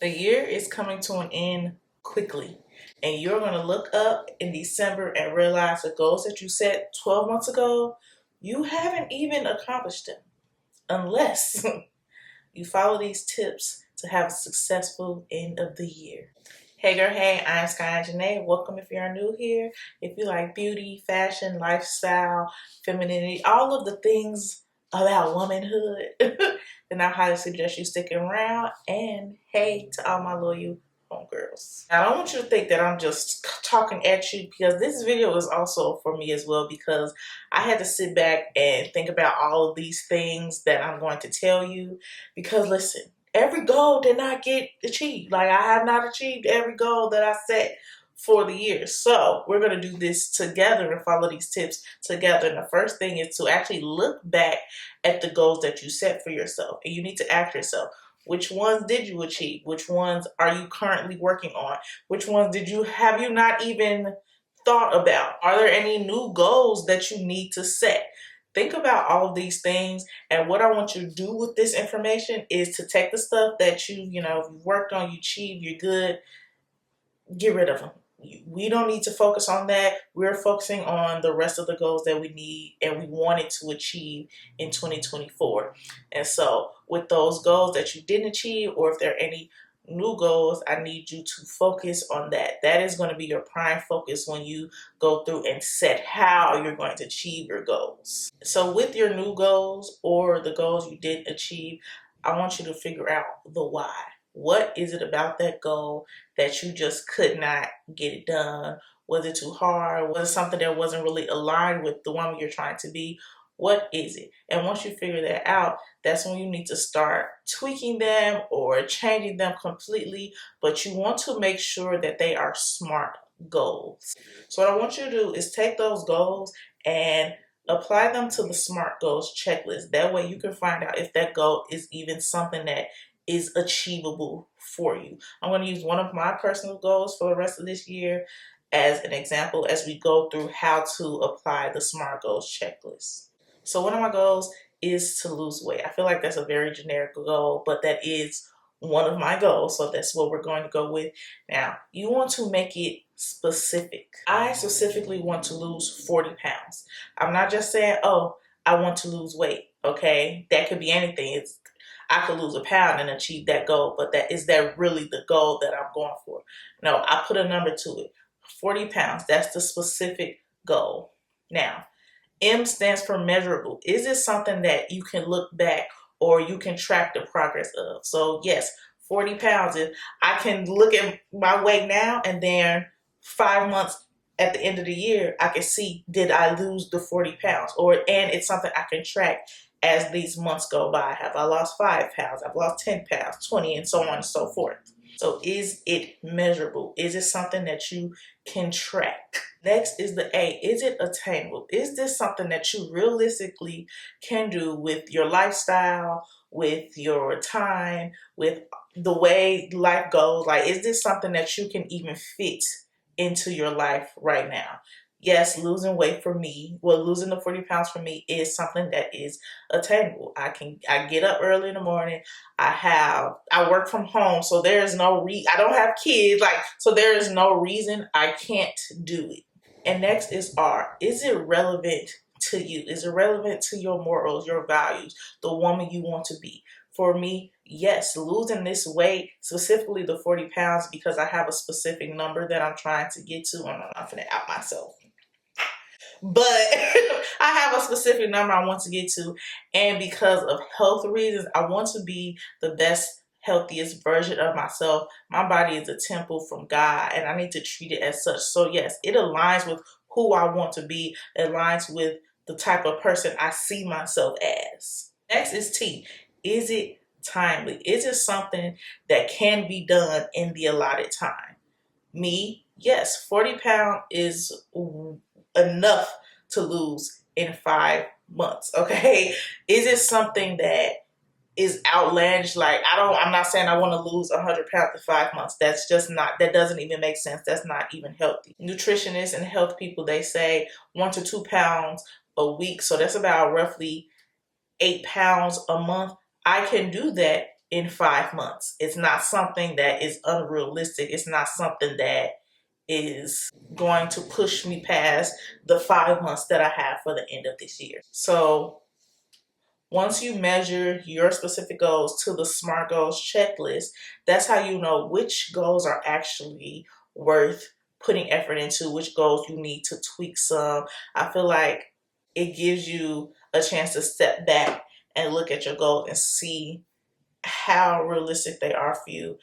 The year is coming to an end quickly, and you're going to look up in December and realize the goals that you set 12 months ago, you haven't even accomplished them unless you follow these tips to have a successful end of the year. Hey girl, hey, I'm Sky.Onjahnae. Welcome if you're new here. If you like beauty, fashion, lifestyle, femininity, all of the things about womanhood, then I highly suggest you sticking around. And hey to all my loyal homegirls. I don't want you to think that I'm just talking at you, because this video is also for me as well, because I had to sit back and think about all of these things that I'm going to tell you. Because listen, every goal did not get achieved. Like, I have not achieved every goal that I set for the year. So we're going to do this together and follow these tips together. And the first thing is to actually look back at the goals that you set for yourself. And you need to ask yourself, which ones did you achieve? Which ones are you currently working on? Which ones have you not even thought about? Are there any new goals that you need to set? Think about all of these things, and what I want you to do with this information is to take the stuff that you worked on, you achieved, you're good, get rid of them. We don't need to focus on that. We're focusing on the rest of the goals that we need and we wanted to achieve in 2024. And so with those goals that you didn't achieve, or if there are any new goals, I need you to focus on that. That is going to be your prime focus when you go through and set how you're going to achieve your goals. So with your new goals or the goals you didn't achieve, I want you to figure out the why. What is it about that goal that you just could not get it done? Was it too hard? Was it something that wasn't really aligned with the woman you're trying to be? What is it? And once you figure that out, that's when you need to start tweaking them or changing them completely. But you want to make sure that they are SMART goals. So what I want you to do is take those goals and apply them to the SMART goals checklist. That way you can find out if that goal is even something that is achievable for you. I'm going to use one of my personal goals for the rest of this year as an example as we go through how to apply the SMART goals checklist. So one of my goals is to lose weight. I feel like that's a very generic goal, but that is one of my goals. So that's what we're going to go with. Now, you want to make it specific. I specifically want to lose 40 pounds. I'm not just saying, oh, I want to lose weight. Okay, that could be anything. I could lose a pound and achieve that goal, but is that really the goal that I'm going for? No, I put a number to it. 40 pounds, that's the specific goal. Now, M stands for measurable. Is it something that you can look back or you can track the progress of? So yes, 40 pounds is, I can look at my weight now and then 5 months at the end of the year, I can see, did I lose the 40 pounds? And it's something I can track as these months go by. Have I lost 5 pounds? I've lost 10 pounds, 20, and so on and so forth. So is it measurable? Is it something that you can track? Next is the A. Is it attainable? Is this something that you realistically can do with your lifestyle, with your time, with the way life goes? Like, is this something that you can even fit into your life right now? Yes, losing weight for me, losing the 40 pounds for me is something that is attainable. I get up early in the morning. I work from home, so there is no I don't have kids, so there is no reason I can't do it. And next is R. Is it relevant to you? Is it relevant to your morals, your values, the woman you want to be? For me, yes, losing this weight, specifically the 40 pounds, because I have a specific number that I'm trying to get to. I'm not going to out myself. But I have a specific number I want to get to. And because of health reasons, I want to be the best, healthiest version of myself. My body is a temple from God, and I need to treat it as such. So yes, it aligns with who I want to be. It aligns with the type of person I see myself as. Next is T. Is it timely? Is it something that can be done in the allotted time? Me, yes, 40 pounds is enough to lose in 5 months, okay? Is it something that is outlandish? I'm not saying I want to lose 100 pounds in 5 months. That's just not, that doesn't even make sense. That's not even healthy. Nutritionists and health people, they say 1 to 2 pounds a week. So that's about roughly 8 pounds a month. I can do that in 5 months. It's not something that is unrealistic. It's not something that is going to push me past the 5 months that I have for the end of this year. So once you measure your specific goals to the SMART goals checklist, that's how you know which goals are actually worth putting effort into, which goals you need to tweak some. I feel like it gives you a chance to step back and look at your goals and see how realistic they are for you,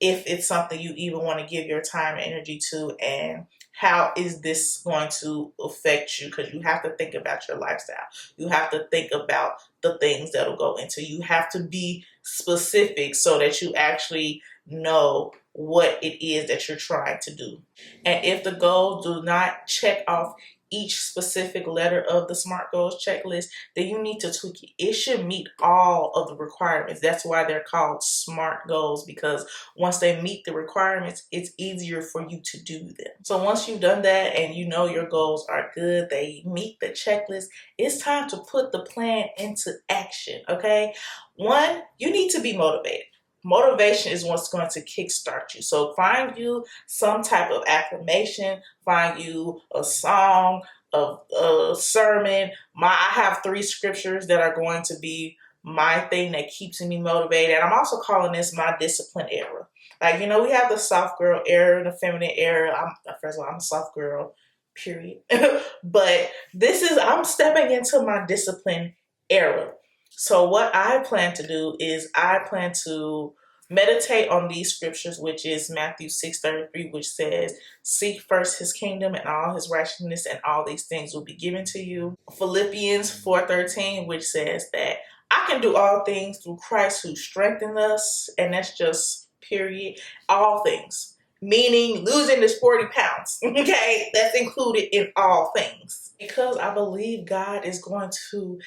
if it's something you even want to give your time and energy to, and how is this going to affect you, because you have to think about your lifestyle. You have to think about the things that'll go into. You have to be specific so that you actually know what it is that you're trying to do. And if the goals do not check off each specific letter of the SMART goals checklist, then you need to tweak it. It should meet all of the requirements. That's why they're called SMART goals, because once they meet the requirements, it's easier for you to do them. So once you've done that and you know your goals are good, they meet the checklist, it's time to put the plan into action, okay? One, you need to be motivated. Motivation is what's going to kickstart you. So find you some type of affirmation, find you a song, a sermon. I have 3 scriptures that are going to be my thing that keeps me motivated. And I'm also calling this my discipline era. Like, we have the soft girl era and the feminine era. First of all, I'm a soft girl, period. But I'm stepping into my discipline era. So what I plan to do is I plan to meditate on these scriptures, which is Matthew 6:33, which says, seek first his kingdom and all his righteousness, and all these things will be given to you. Philippians 4:13, which says that I can do all things through Christ who strengthens us. And that's just period. All things. Meaning losing this 40 pounds. Okay? That's included in all things. Because I believe God is going to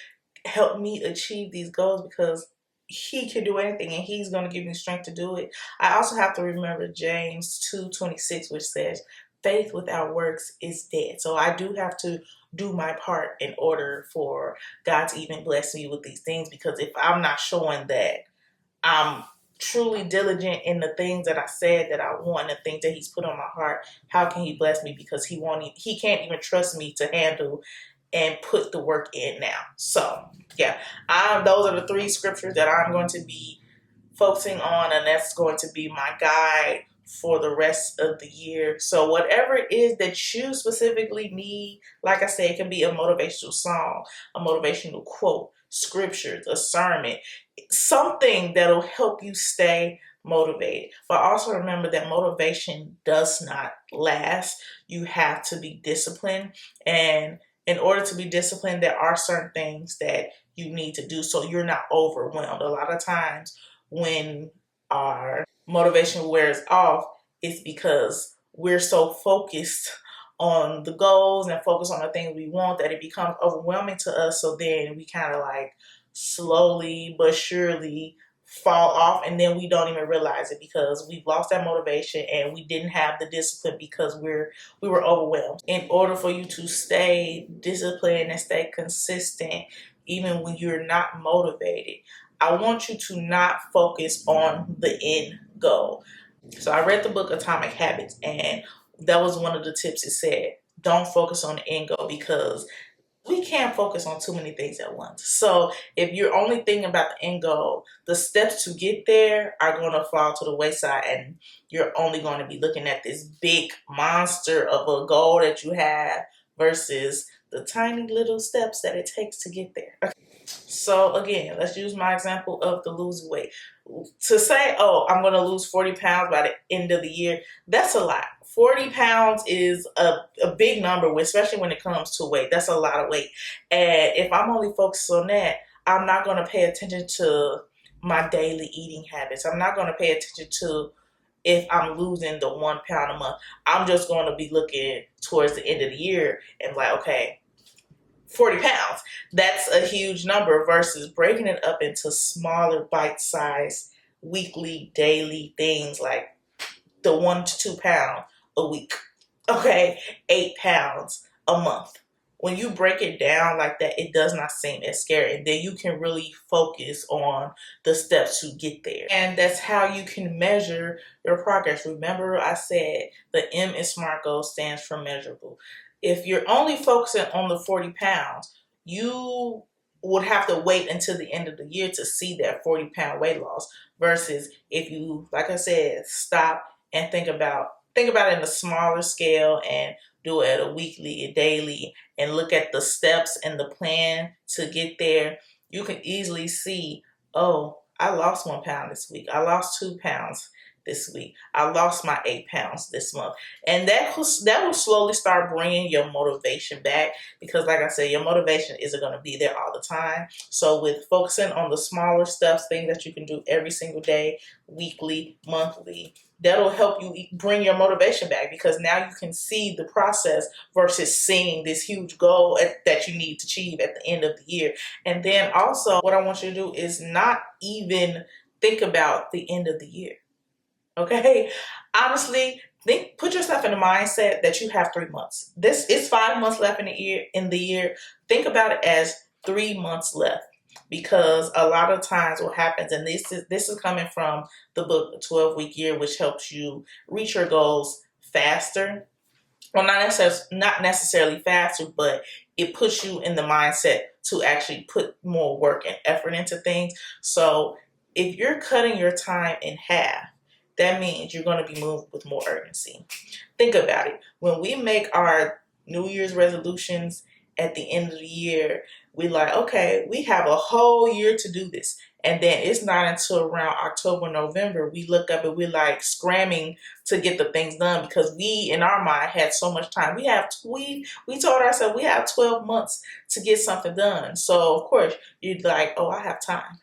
help me achieve these goals, because he can do anything and he's going to give me strength to do it. I also have to remember James 2:26, which says, faith without works is dead. So I do have to do my part in order for God to even bless me with these things, because if I'm not showing that I'm truly diligent in the things that I said that I want, the things that he's put on my heart, how can he bless me? Because he can't even trust me to handle and put the work in now. So yeah, those are the 3 scriptures that I'm going to be focusing on, and that's going to be my guide for the rest of the year. So whatever it is that you specifically need, like I said, it can be a motivational song, a motivational quote, scriptures, a sermon, something that'll help you stay motivated. But also remember that motivation does not last. You have to be disciplined, and in order to be disciplined, there are certain things that you need to do so you're not overwhelmed. A lot of times when our motivation wears off, it's because we're so focused on the goals and focused on the things we want that it becomes overwhelming to us. So then we kind of like slowly but surely fall off, and then we don't even realize it because we've lost that motivation and we didn't have the discipline because we were overwhelmed. In order for you to stay disciplined and stay consistent even when you're not motivated, I want you to not focus on the end goal. So I read the book Atomic Habits, and that was one of the tips. It said don't focus on the end goal, because we can't focus on too many things at once. So if you're only thinking about the end goal, the steps to get there are going to fall to the wayside, and you're only going to be looking at this big monster of a goal that you have versus the tiny little steps that it takes to get there. Okay. So again, let's use my example of the losing weight. To say, oh, I'm going to lose 40 pounds by the end of the year, that's a lot. 40 pounds is a big number, especially when it comes to weight. That's a lot of weight. And if I'm only focused on that, I'm not going to pay attention to my daily eating habits. I'm not going to pay attention to if I'm losing the 1 pound a month. I'm just going to be looking towards the end of the year and like, okay, 40 pounds. That's a huge number versus breaking it up into smaller bite-sized weekly, daily things like the 1 to 2 pound a week. Okay, 8 pounds a month. when you break it down like that, it does not seem as scary. And then you can really focus on the steps to get there. And that's how you can measure your progress. Remember, I said the M in SMART goal stands for measurable. If you're only focusing on the 40 pounds, you would have to wait until the end of the year to see that 40-pound weight loss, versus if you, like I said, stop and think about it in a smaller scale and do it a weekly, a daily, and look at the steps and the plan to get there. You can easily see, oh, I lost 1 pound this week. I lost 2 pounds this week. I lost my 8 pounds this month. And that will slowly start bringing your motivation back, because like I said, your motivation isn't going to be there all the time. So with focusing on the smaller steps, things that you can do every single day, weekly, monthly, that'll help you bring your motivation back, because now you can see the process versus seeing this huge goal that you need to achieve at the end of the year. And then also what I want you to do is not even think about the end of the year. Okay, honestly, put yourself in the mindset that you have 3 months. This is 5 months left in the year. Think about it as 3 months left, because a lot of times what happens, and this is coming from the book, The 12-Week Year, which helps you reach your goals faster. Well, not necessarily faster, but it puts you in the mindset to actually put more work and effort into things. So if you're cutting your time in half, that means you're going to be moved with more urgency. Think about it. When we make our New Year's resolutions at the end of the year, we like, okay, we have a whole year to do this. And then it's not until around October, November, we look up and we're like scrambling to get the things done, because we, in our mind, had so much time. We told ourselves we have 12 months to get something done. So of course you're like, oh, I have time.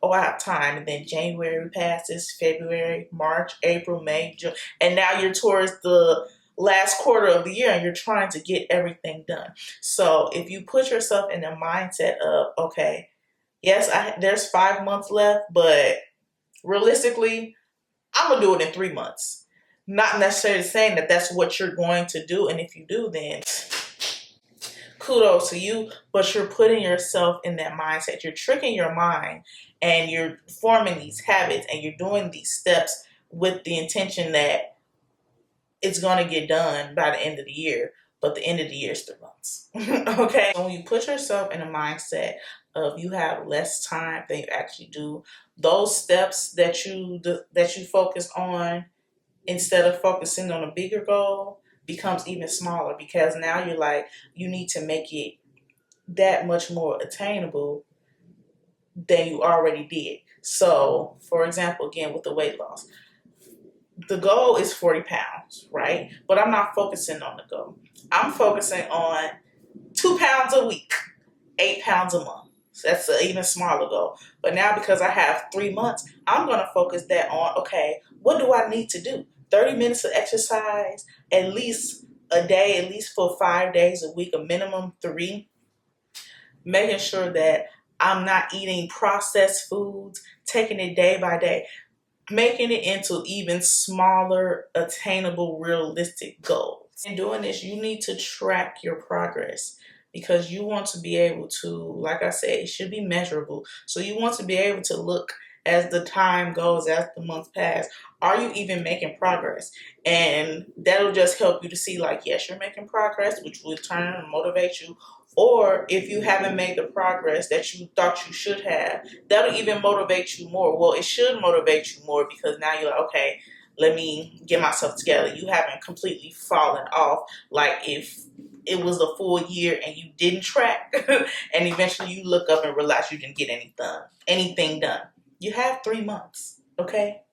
And then January passes, February, March, April, May, June, and now you're towards the last quarter of the year and you're trying to get everything done. So if you put yourself in the mindset of, okay, yes, there's 5 months left, but realistically, I'm going to do it in 3 months. Not necessarily saying that that's what you're going to do. And if you do, then kudos to you, but you're putting yourself in that mindset. You're tricking your mind and you're forming these habits and you're doing these steps with the intention that it's going to get done by the end of the year, but the end of the year is 3 months. Okay? When you put yourself in a mindset of you have less time than you actually do, those steps that you focus on, instead of focusing on a bigger goal, becomes even smaller, because now you're like, you need to make it that much more attainable than you already did. So, for example, again, with the weight loss, the goal is 40 pounds, right? But I'm not focusing on the goal. I'm focusing on 2 pounds a week, 8 pounds a month. So that's an even smaller goal. But now, because I have 3 months, I'm going to focus that on, okay, what do I need to do? 30 minutes of exercise, at least a day, at least for 5 days a week, a minimum 3. Making sure that I'm not eating processed foods, taking it day by day, making it into even smaller, attainable, realistic goals. In doing this, you need to track your progress, because you want to be able to, like I said, it should be measurable. So you want to be able to look as the time goes, as the months pass, are you even making progress? And that'll just help you to see, like, yes, you're making progress, which will turn and motivate you. Or if you haven't made the progress that you thought you should have, that'll even motivate you more. Well, it should motivate you more, because now you're like, okay, let me get myself together. You haven't completely fallen off. Like if it was a full year and you didn't track and eventually you look up and realize you didn't get anything done. You have 3 months, okay?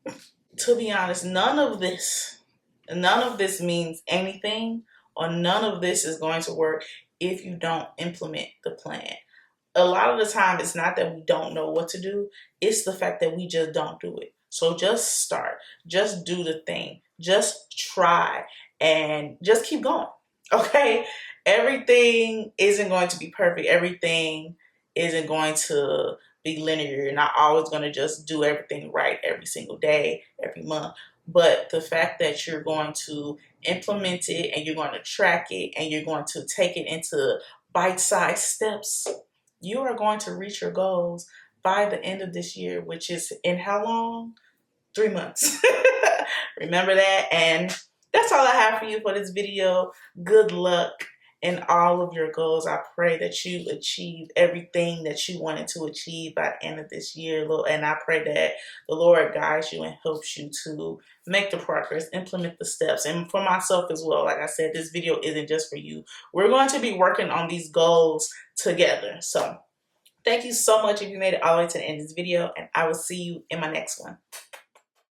To be honest, none of this means anything, or none of this is going to work if you don't implement the plan. A lot of the time, it's not that we don't know what to do. It's the fact that we just don't do it. So just start. Just do the thing. Just try. And just keep going. Okay? Everything isn't going to be perfect. Everything isn't going to be linear. You're not always going to just do everything right every single day, every month. But the fact that you're going to implement it and you're going to track it and you're going to take it into bite-sized steps, you are going to reach your goals by the end of this year, which is in how long? 3 months. Remember that. And that's all I have for you for this video. Good luck in all of your goals. I pray that you achieve everything that you wanted to achieve by the end of this year. And I pray that the Lord guides you and helps you to make the progress, implement the steps. And for myself as well, like I said, this video isn't just for you. We're going to be working on these goals together. So thank you so much if you made it all the way to the end of this video, and I will see you in my next one.